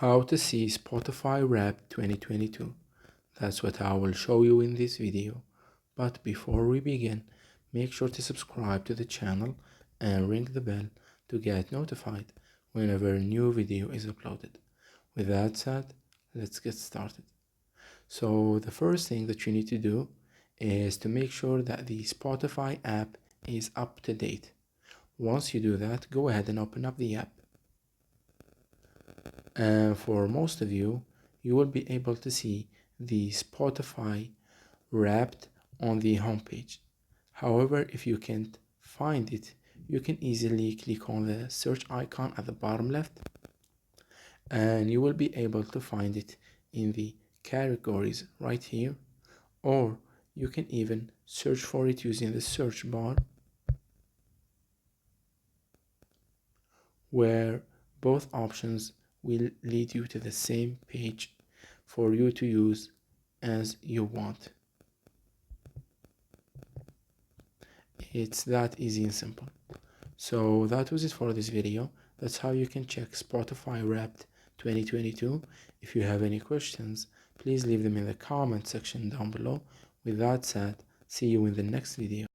How to see Spotify Wrapped 2022. That's what I will show you in this video. But before we begin, make sure to subscribe to the channel and ring the bell to get notified whenever a new video is uploaded. With that said, let's get started. So the first thing that you need to do is to make sure that the Spotify app is up to date. Once you do that, go ahead and open up the app. And for most of you, you will be able to see the Spotify Wrapped on the homepage. However, if you can't find it, you can easily click on the search icon at the bottom left, and you will be able to find it in the categories right here, or you can even search for it using the search bar, where both options will lead you to the same page for you to use as you want. It's that easy and simple. So that was it for this video. That's how you can check Spotify Wrapped 2022. If you have any questions, please leave them in the comment section down below. With that said, see you in the next video.